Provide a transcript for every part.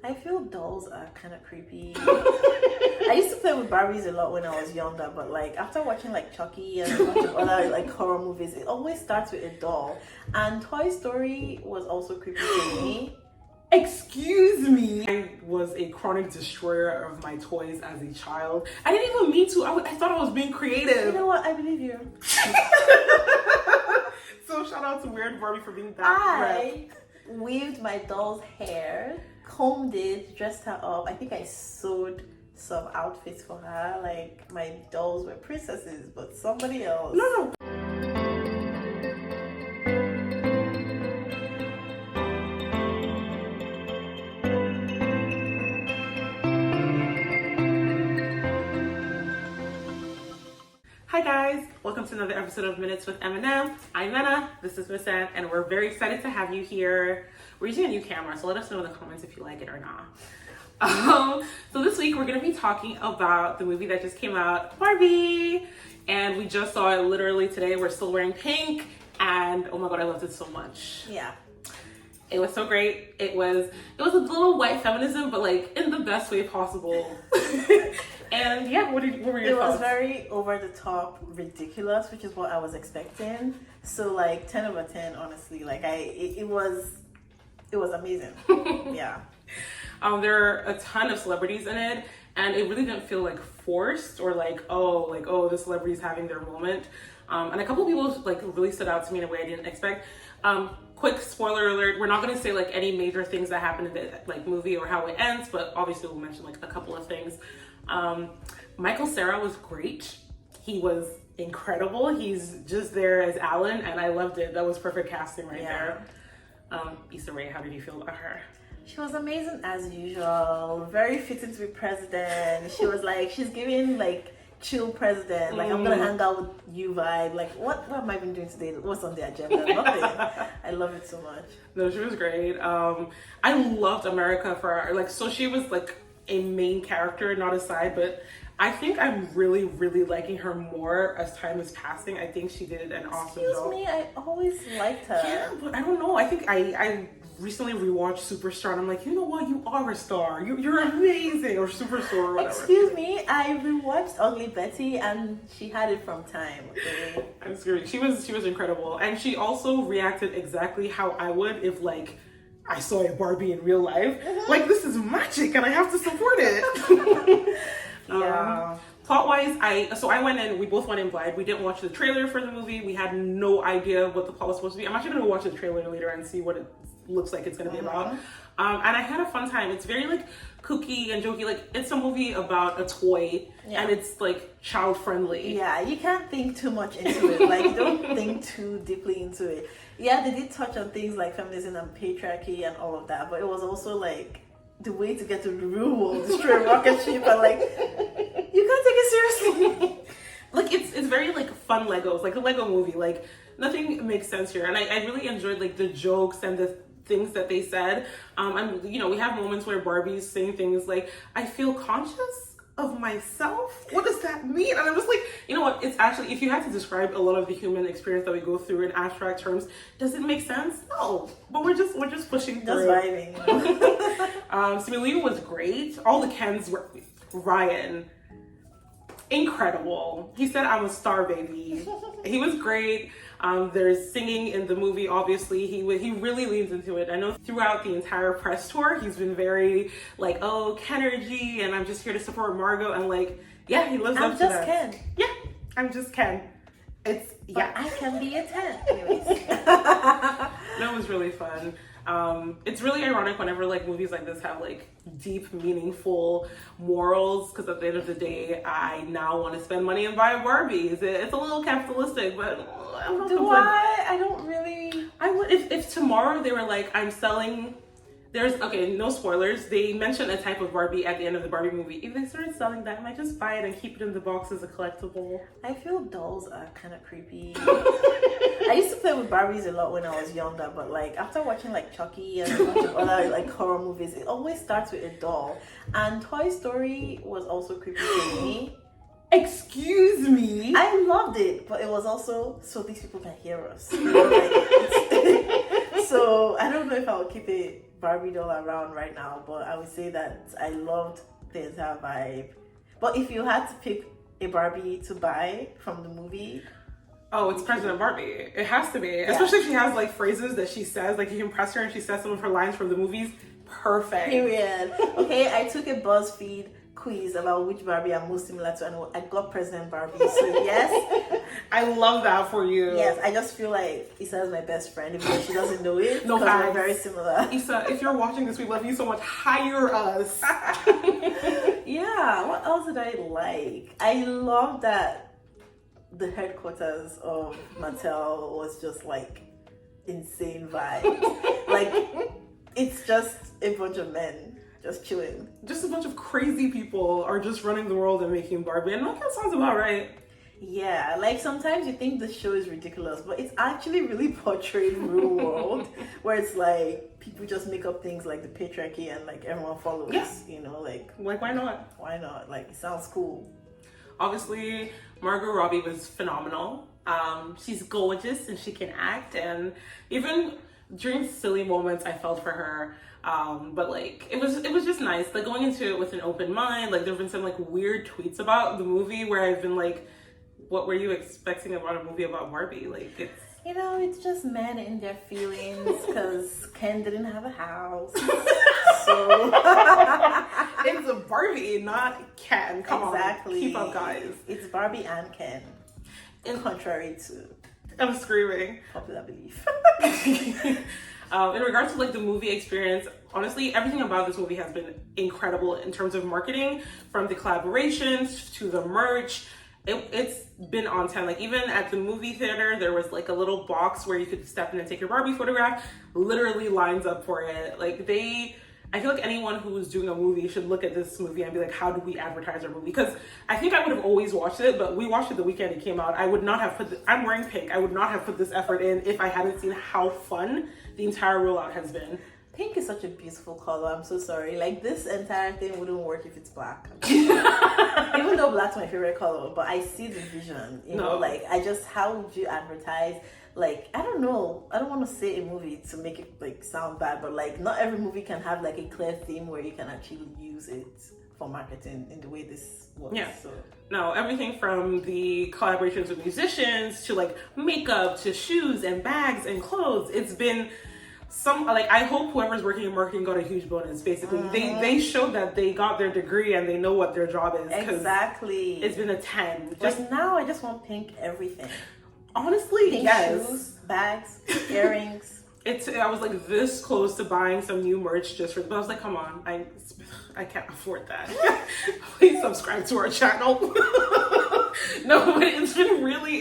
I feel dolls are kind of creepy. I used to play with Barbies a lot when I was younger, but like after watching like Chucky and a bunch of other like horror movies, it always starts with a doll. And Toy Story was also creepy to me. Excuse me. I was a chronic destroyer of my toys as a child. I didn't even mean to. I thought I was being creative. You know what? I believe you. So shout out to Weird Barbie for being that. I weaved my doll's hair, combed it, dressed her up. I think I sewed some outfits for her. Like my dolls were princesses, but somebody else. No. Hi guys, welcome to another episode of Minutes with M&M. I'm Mena, this is Miss Ann, and we're very excited to have you here. We're using a new camera, so let us know in the comments if you like it or not. So this week we're going to be talking about the movie that just came out, Barbie, and we just saw it literally today. We're still wearing pink, and oh my god, I loved it so much. Yeah. It was so great. It was a little white feminism, but like in the best way possible. And yeah, what were your thoughts? It was very over the top, ridiculous, which is what I was expecting. So like 10 over 10, honestly. Like it was amazing. Yeah. There are a ton of celebrities in it, and it really didn't feel like forced or like oh the celebrities having their moment. And a couple of people like really stood out to me in a way I didn't expect. Quick spoiler alert, we're not going to say like any major things that happen in the like movie or how it ends, but obviously we'll mention like a couple of things. Cera was great. He was incredible. He's just there as Alan, and I loved it. That was perfect casting right there. Issa, how did you feel about her? She was amazing as usual. Very fitting to be president. She was like, she's giving like chill president. Like, I'm gonna hang out with you vibe. Like, what am I even doing today? What's on the agenda? Nothing. I love it so much. No, she was great. I loved America for her. Like, so she was like a main character, not a side, but I think I'm really, really liking her more as time is passing. I think she did an awesome job. Excuse me, I always liked her. Yeah, but I don't know. I think I recently rewatched Superstar, and I'm like, you know what? You are a star. You're amazing, or Superstar, or whatever. Excuse me, I rewatched Ugly Betty, and she had it from time. Okay? I'm serious. She was incredible, and she also reacted exactly how I would if like I saw a Barbie in real life. Mm-hmm. Like, this is magic, and I have to support it. Yeah. Plot-wise, I went in, we both went in blind. We didn't watch the trailer for the movie. We had no idea what the plot was supposed to be. I'm actually going to watch the trailer later and see what it looks like it's going to be about. And I had a fun time. It's very like kooky and jokey. Like, it's a movie about a toy, and it's like child-friendly. Yeah, you can't think too much into it. Like, don't think too deeply into it. Yeah, they did touch on things like feminism and patriarchy and all of that, but it was also like the way to get to the real world, destroy a rocket ship, and like, you can't take it seriously. Like, it's very like fun Legos, like a Lego movie. Like, nothing makes sense here, and I really enjoyed like the jokes and the things that they said. And you know, we have moments where Barbie's saying things like, I feel conscious of myself. What does that mean? And I was like, you know what, it's actually, if you had to describe a lot of the human experience that we go through in abstract terms, does it make sense? No, but we're just pushing through. Just vibing. Simu was great. All the Kens were, Ryan, incredible. He said, I'm a star, baby. He was great. There's singing in the movie, obviously. He really leans into it. I know throughout the entire press tour, he's been very like, oh, Kenergy, and I'm just here to support Margot. And like, yeah, he lives up to that. I'm just Ken. Yeah, I'm just Ken. It's, yeah. But I can be a 10. Anyways. That was really fun. It's really ironic whenever like movies like this have like deep, meaningful morals, because at the end of the day, I now want to spend money and buy Barbies. It's a little capitalistic, but I don't really. I would if tomorrow they were like, I'm selling. No spoilers. They mentioned a type of Barbie at the end of the Barbie movie. If they started selling that, I might just buy it and keep it in the box as a collectible. I feel dolls are kind of creepy. I used to play with Barbies a lot when I was younger, but like after watching like Chucky and a bunch of other like horror movies, it always starts with a doll. And Toy Story was also creepy to me. Excuse me. I loved it, but it was also so these people can hear us. You know, like, so I don't know if I would keep it Barbie doll around right now, but I would say that I loved the entire vibe. But if you had to pick a Barbie to buy from the movie, oh, it's President Barbie. It has to be, especially if she has like phrases that she says, like you can press her and she says some of her lines from the movies. Perfect. Period. Okay, I took a BuzzFeed quiz about which Barbie I'm most similar to, and I got President Barbie. So yes, I love that for you. yes, I just feel like Issa is my best friend, even though she doesn't know it. No because we're facts. very similar. Issa, if you're watching this, we love you so much. Hire us. Yeah, what else did I like? I love that the headquarters of Mattel was just like insane vibes. Like, it's just a bunch of men just chilling. Just a bunch of crazy people are just running the world and making Barbie, and that sounds about right. Yeah, like sometimes you think the show is ridiculous, but it's actually really portraying real world where it's like people just make up things like the patriarchy and like everyone follows. Yeah. You know, like why not? why not? Like, it sounds cool. Obviously, Margot Robbie was phenomenal. She's gorgeous and she can act, and even during silly moments, I felt for her. But like it was just nice. Like going into it with an open mind. Like there've been some like weird tweets about the movie where I've been like, what were you expecting about a movie about Barbie? Like it's, You know, it's just men in their feelings because Ken didn't have a house. So it's a Barbie, not Ken. Come exactly. on, keep up, guys. It's Barbie and Ken. Contrary to I'm screaming. popular belief. In regards to like the movie experience, honestly, everything about this movie has been incredible in terms of marketing, from the collaborations to the merch. It's been on 10. Like even at the movie theater, there was like a little box where you could step in and take your Barbie photograph. Literally lines up for it. Like I feel like anyone who is doing a movie should look at this movie and be like, how do we advertise our movie? Because I think I would have always watched it, but we watched it the weekend it came out. I would not have I'm wearing pink. I would not have put this effort in if I hadn't seen how fun the entire rollout has been. Pink is such a beautiful color. I'm so sorry. Like, this entire thing wouldn't work if it's black. Even though black's my favorite color, but I see the vision. You know, like, how would you advertise? Like, I don't know. I don't want to say a movie to make it like sound bad, but like, not every movie can have like a clear theme where you can actually use it for marketing in the way this works. Yeah. So. No, everything from the collaborations with musicians to like makeup to shoes and bags and clothes. It's been I hope whoever's working in marketing got a huge bonus. Basically, they showed that they got their degree and they know what their job is. Exactly. It's been a 10. Just now, I just want pink everything. Honestly, pink yes. Shoes, bags, earrings. I was like this close to buying some new merch just for, but I was like, come on, I can't afford that. Please subscribe to our channel. No, but it's been really,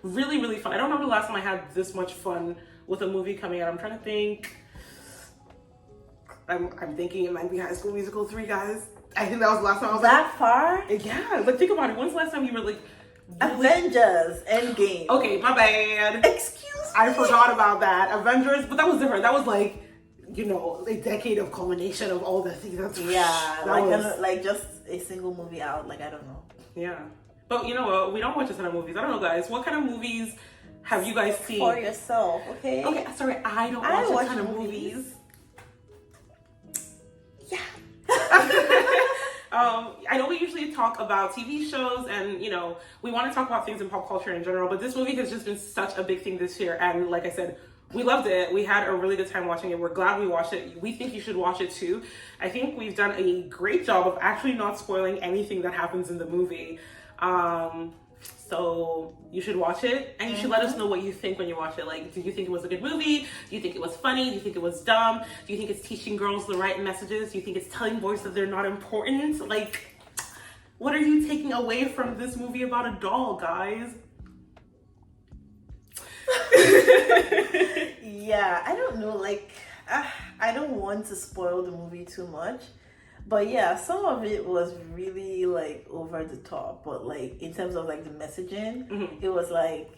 really fun. I don't remember the last time I had this much fun with a movie coming out. I'm trying to think. I'm thinking it might be High School Musical 3, guys. I think that was the last time I was that far? Yeah, like think about it. When's the last time you were like Avengers Endgame? Okay, my bad. Excuse me. I forgot about that. Avengers, but that was different. That was like, you know, a decade of culmination of all the things. Yeah, like just a single movie out. Like, I don't know. Yeah, but you know what? We don't watch a ton of movies. I don't know, guys. What kind of movies have you guys seen? For yourself, okay? Okay, sorry, I don't watch a ton of movies. Yeah. I know we usually talk about TV shows and, you know, we want to talk about things in pop culture in general, but this movie has just been such a big thing this year. And like I said, we loved it. We had a really good time watching it. We're glad we watched it. We think you should watch it too. I think we've done a great job of actually not spoiling anything that happens in the movie. So you should watch it and you should let us know what you think when you watch it. Like, do you think it was a good movie? Do you think it was funny? Do you think it was dumb? Do you think it's teaching girls the right messages? Do you think it's telling boys that they're not important? Like, what are you taking away from this movie about a doll, guys? Yeah, I don't know. Like, I don't want to spoil the movie too much. But yeah, some of it was really like over the top, but like in terms of like the messaging, it was like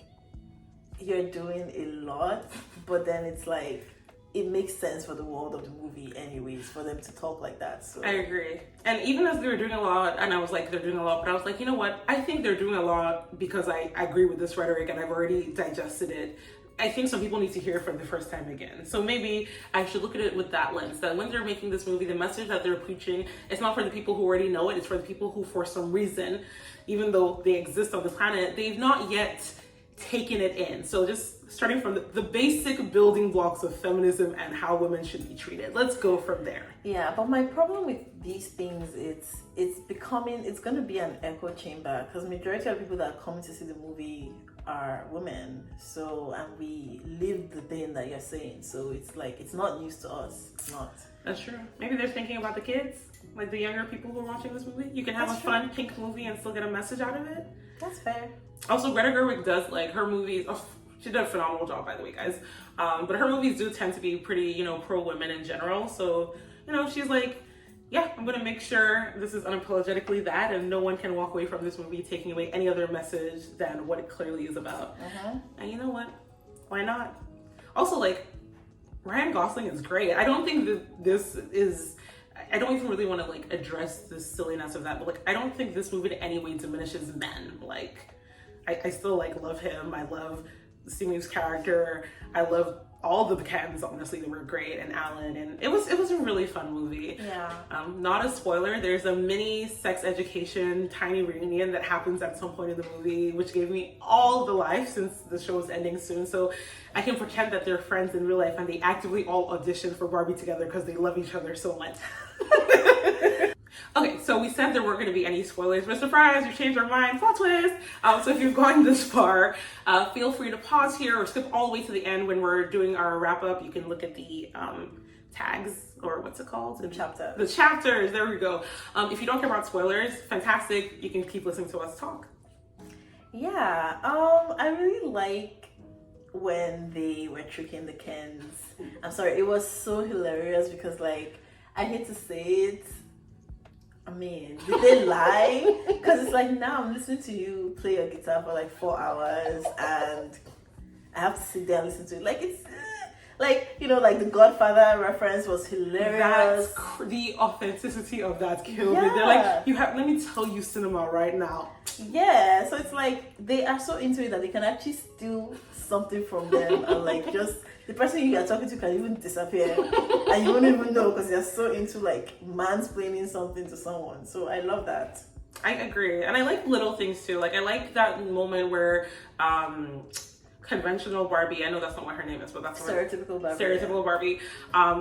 you're doing a lot, but then it's like it makes sense for the world of the movie anyways for them to talk like that. So I agree. And even as they were doing a lot, and I was like, they're doing a lot, but I was like, you know what? I think they're doing a lot because I agree with this rhetoric and I've already digested it. I think some people need to hear it for the first time again. So maybe I should look at it with that lens, that when they're making this movie, the message that they're preaching, it's not for the people who already know it, it's for the people who, for some reason, even though they exist on the planet, they've not yet taken it in. So just starting from the basic building blocks of feminism and how women should be treated. Let's go from there. Yeah, but my problem with these things, it's going to be an echo chamber, because majority of people that are coming to see the movie are women. So, and we live the thing that you're saying. So it's like, it's not news to us. It's not. That's true. Maybe they're thinking about the kids, like the younger people who are watching this movie. You can have a fun pink movie and still get a message out of it. That's fair. Also, Greta Gerwig does, like, her movies, she did a phenomenal job, by the way, guys. But her movies do tend to be pretty, you know, pro-women in general. So, you know, she's like, yeah, I'm gonna make sure this is unapologetically that, and no one can walk away from this movie taking away any other message than what it clearly is about. And you know what? Why not? Also, like, Ryan Gosling is great. I don't think that this is, I don't even really want to, like, address the silliness of that, but, like, I don't think this movie in any way diminishes men. Like, I still, like, love him. I love Simi's character. I love all the Kens, honestly. They were great, and Alan, and it was a really fun movie. Yeah. Not a spoiler, there's a mini sex education tiny reunion that happens at some point in the movie, which gave me all the life since the show is ending soon. So I can pretend that they're friends in real life and they actively all audition for Barbie together because they love each other so much. Okay, so we said there weren't going to be any spoilers, but surprise, you changed our mind, plot twist. So if you've gone this far, feel free to pause here or skip all the way to the end when we're doing our wrap up. You can look at the tags, or what's it called? The chapters. The chapters, there we go. If you don't care about spoilers, fantastic. You can keep listening to us talk. Yeah, I really like when they were tricking the Kens. I'm sorry, it was so hilarious because, like, I hate to say it, I mean, did they lie? Because it's like, now I'm listening to you play your guitar for like 4 hours and I have to sit there and listen to it. Like, it's like, you know, like the Godfather reference was hilarious. The authenticity of that killed me. They're like, let me tell you cinema right now. Yeah, so it's like they are so into it that they can actually steal something from them and, like, just the person you are talking to can even disappear and you won't even know because they're so into, like, mansplaining something to someone. So I love that. I agree. And I like little things too. Like, I like that moment where conventional Barbie, I know that's not what her name is, but that's Stereotypical Barbie. Stereotypical Barbie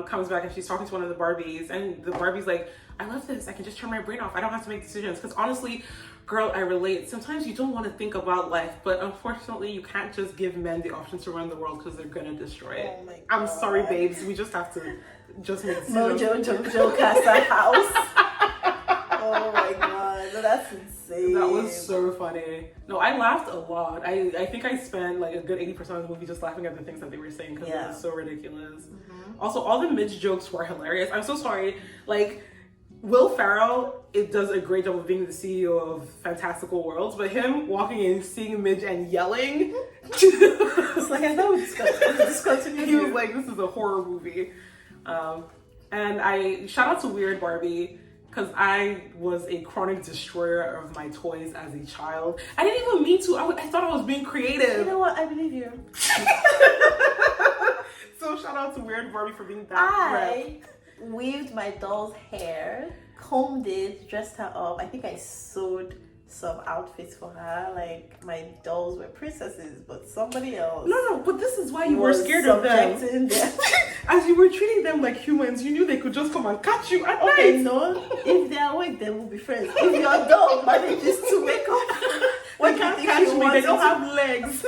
comes back and she's talking to one of the Barbies, and the Barbie's like, I love this. I can just turn my brain off. I don't have to make decisions. Because honestly, girl, I relate. Sometimes you don't want to think about life, but unfortunately, you can't just give men the option to run the world because they're gonna destroy it. Oh my God. I'm sorry, babes. We just have to just make decisions. Mojo Jojo Casa House. Oh my God, no, that's insane. That was so funny. No, I laughed a lot. I think I spent like a good 80% of the movie just laughing at the things that they were saying because it was so ridiculous. Also, all the Midge jokes were hilarious. I'm so sorry. Like, Will Ferrell, it does a great job of being the CEO of Fantastical Worlds, but him walking in, seeing Midge and yelling, it's like, I thought we discontinued. He was like, this is a horror movie. And I shout out to Weird Barbie, because I was a chronic destroyer of my toys as a child. I didn't even mean to. I thought I was being creative. You know what? I believe you. So shout out to Weird Barbie for being that. I weaved my doll's hair, combed it, dressed her up. I think I sewed some outfits for her. Like, my dolls were princesses, but somebody else. No, but this is why you were scared of them. As you were treating them like humans, you knew they could just come and catch you at night. No, if they are awake, they will be friends. If your dog manages to wake up, they can't catch me. They don't have legs.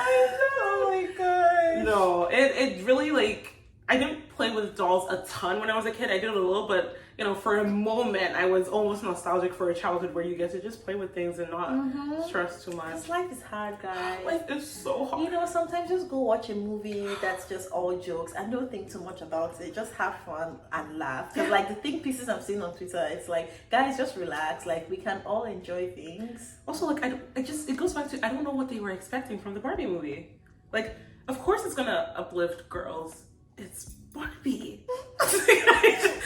I know. Oh my God. No, it really, like, I didn't play with dolls a ton when I was a kid. I did a little, but, you know, for a moment, I was almost nostalgic for a childhood where you get to just play with things and not stress too much. Because life is hard, guys. Life is so hard. You know, sometimes just go watch a movie that's just all jokes and don't think too much about it. Just have fun and laugh. Because, like, the think pieces I'm seeing on Twitter, it's like, guys, just relax. Like, we can all enjoy things. Also, like, it goes back to, I don't know what they were expecting from the Barbie movie. Like, of course it's gonna uplift girls. It's Barbie.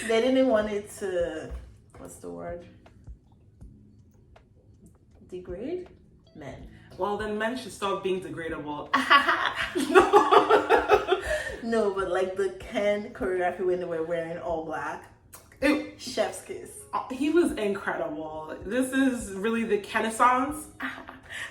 They didn't want it to, what's the word? Degrade men. well, then men should stop being degradable. No, but like the Ken choreography when they were wearing all black. Chef's kiss. He was incredible. This is really the Renaissance.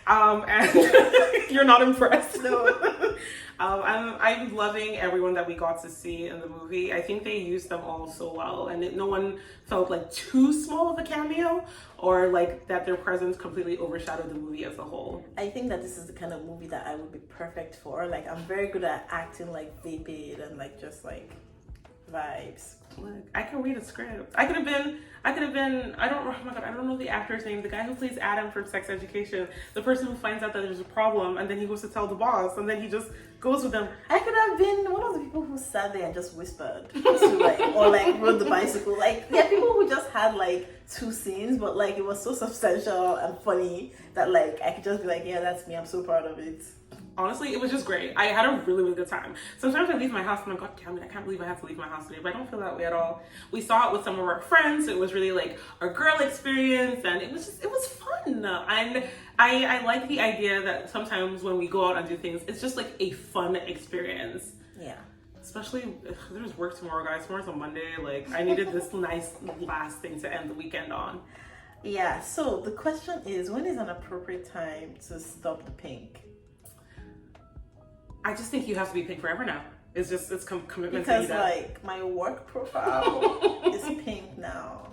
And you're not impressed. No. I'm loving everyone that we got to see in the movie. I think they used them all so well, and no one felt like too small of a cameo or like that their presence completely overshadowed the movie as a whole. I think that this is the kind of movie that I would be perfect for. Like, I'm very good at acting like vapid and like just like vibes. Look, I can read a script. I could have been, oh my god, I don't know the actor's name. The guy who plays Adam from Sex Education. The person who finds out that there's a problem and then he goes to tell the boss and then he just goes with them. I could have been one of the people who sat there and just whispered to like, or like rode the bicycle. Like, there are people who just had like 2 scenes, but like it was so substantial and funny that like I could just be like, yeah, that's me. I'm so proud of it. Honestly, it was just great. I had a really, really good time. Sometimes I leave my house and I'm like, God damn it, I can't believe I have to leave my house today. But I don't feel that way at all. We saw it with some of our friends. So it was really like a girl experience, and it was fun. And I like the idea that sometimes when we go out and do things, it's just like a fun experience. Yeah. Especially if there's work tomorrow, guys. Tomorrow's a Monday. Like, I needed this nice last thing to end the weekend on. Yeah. So the question is, when is an appropriate time to stop the pink? I just think you have to be pink forever now. It's commitment. Because like my work profile is pink now.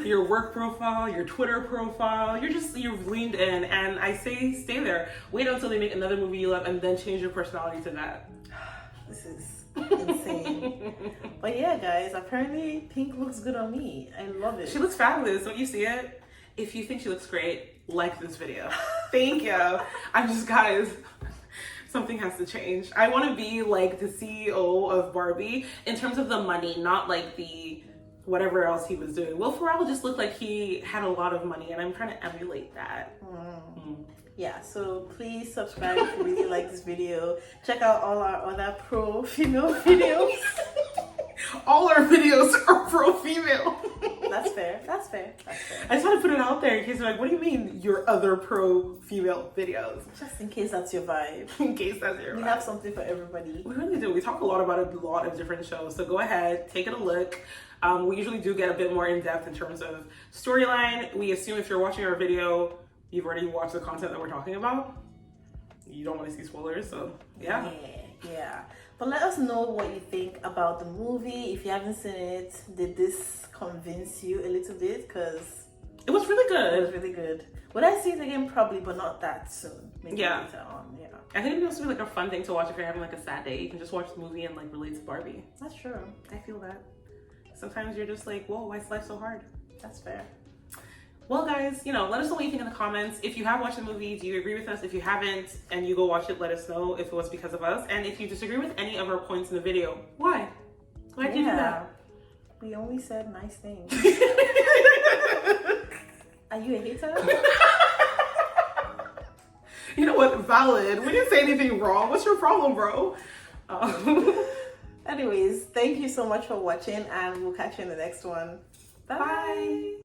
Your work profile, your Twitter profile, you've leaned in, and I say stay there. Wait until they make another movie you love and then change your personality to that. This is insane. But yeah, guys, apparently pink looks good on me. I love it. She looks fabulous. Don't you see it? If you think she looks great, like this video. Thank you. Guys, something has to change. I want to be like the CEO of Barbie in terms of the money, not like the whatever else he was doing. Will Ferrell just looked like he had a lot of money, and I'm trying to emulate that. Yeah, so please subscribe if you really like this video. Check out all our other pro-female videos. All our videos are pro-female. That's fair. I just want to put it out there in case you're like, what do you mean your other pro-female videos? Just in case that's your vibe. In case that's your vibe. We have something for everybody. We really do. We talk a lot about a lot of different shows. So go ahead, take it a look. We usually do get a bit more in depth in terms of storyline. We assume if you're watching our video, you've already watched the content that we're talking about. You don't want to see spoilers, so yeah. Yeah. But let us know what you think about the movie. If you haven't seen it, did this convince you a little bit? Because it was really good. It was really good. Would I see it again? Probably, but not that soon. Maybe later on. Yeah. I think it would also be like a fun thing to watch if you're having like a sad day. You can just watch the movie and like relate to Barbie. That's true. I feel that. Sometimes you're just like, whoa, why is life so hard? That's fair. Well, guys, let us know what you think in the comments. If you have watched the movie, do you agree with us? If you haven't and you go watch it, let us know if it was because of us. And if you disagree with any of our points in the video, why? Why did you do that? We only said nice things. Are you a hater? You know what? Valid. We didn't say anything wrong. What's your problem, bro? Anyways, thank you so much for watching, and we'll catch you in the next one. Bye.